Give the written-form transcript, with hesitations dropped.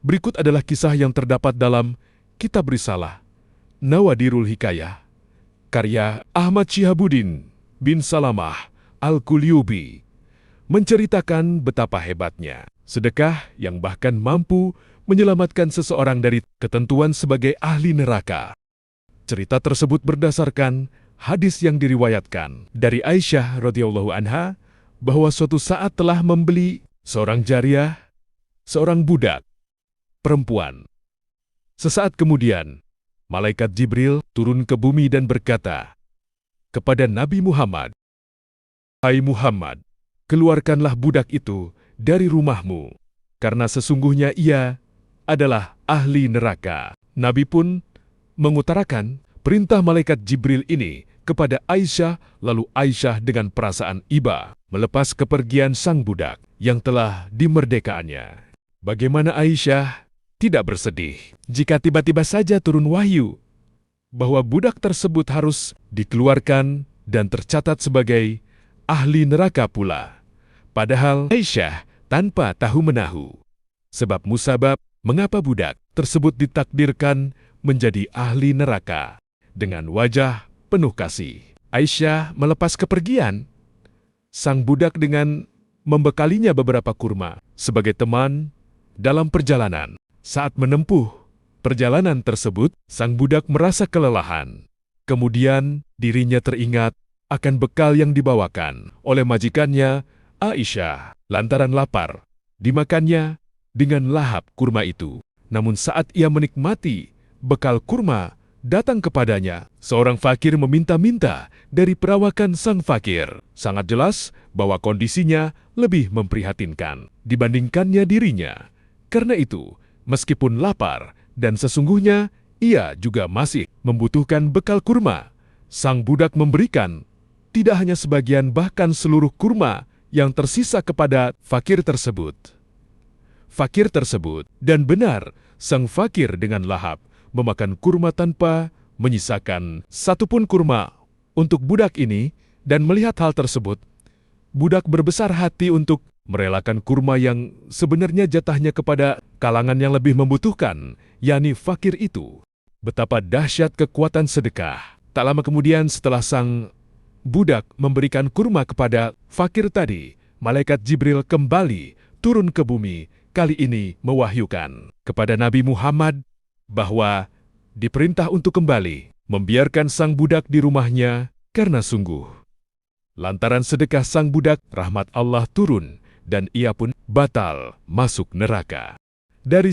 Berikut adalah kisah yang terdapat dalam Kitab Risalah, Nawadirul Hikayah, karya Ahmad Syihabuddin bin Salamah Al-Qulyubi, menceritakan betapa hebatnya sedekah yang bahkan mampu menyelamatkan seseorang dari ketentuan sebagai ahli neraka. Cerita tersebut berdasarkan hadis yang diriwayatkan dari Aisyah radhiyallahu anha bahwa suatu saat telah membeli seorang jariyah, seorang budak perempuan. Sesaat kemudian, malaikat Jibril turun ke bumi dan berkata kepada Nabi Muhammad, "Hai Muhammad, keluarkanlah budak itu dari rumahmu, karena sesungguhnya ia adalah ahli neraka." Nabi pun mengutarakan perintah malaikat Jibril ini kepada Aisyah, lalu Aisyah dengan perasaan iba melepas kepergian sang budak yang telah dimerdekaannya. Bagaimana Aisyah tidak bersedih jika tiba-tiba saja turun wahyu bahwa budak tersebut harus dikeluarkan dan tercatat sebagai ahli neraka pula. Padahal Aisyah tanpa tahu menahu sebab musabab mengapa budak tersebut ditakdirkan menjadi ahli neraka. Dengan wajah penuh kasih, Aisyah melepas kepergian sang budak dengan membekalinya beberapa kurma sebagai teman dalam perjalanan. Saat menempuh perjalanan tersebut, sang budak merasa kelelahan. Kemudian dirinya teringat akan bekal yang dibawakan oleh majikannya Aisyah. Lantaran lapar, dimakannya dengan lahap kurma itu. Namun saat ia menikmati bekal kurma, datang kepadanya seorang fakir meminta-minta dari perawakan sang fakir. Sangat jelas bahwa kondisinya lebih memprihatinkan dibandingkannya dirinya. Karena itu, meskipun lapar dan sesungguhnya ia juga masih membutuhkan bekal kurma, sang budak memberikan tidak hanya sebagian bahkan seluruh kurma yang tersisa kepada fakir tersebut. Dan benar, sang fakir dengan lahap memakan kurma tanpa menyisakan satupun kurma untuk budak ini, dan melihat hal tersebut, budak berbesar hati untuk merelakan kurma yang sebenarnya jatahnya kepada kalangan yang lebih membutuhkan, yakni fakir itu. Betapa dahsyat kekuatan sedekah. Tak lama kemudian setelah sang budak memberikan kurma kepada fakir tadi, malaikat Jibril kembali turun ke bumi, kali ini mewahyukan kepada Nabi Muhammad bahwa diperintah untuk kembali membiarkan sang budak di rumahnya, karena sungguh lantaran sedekah sang budak, rahmat Allah turun dan ia pun batal masuk neraka. Dari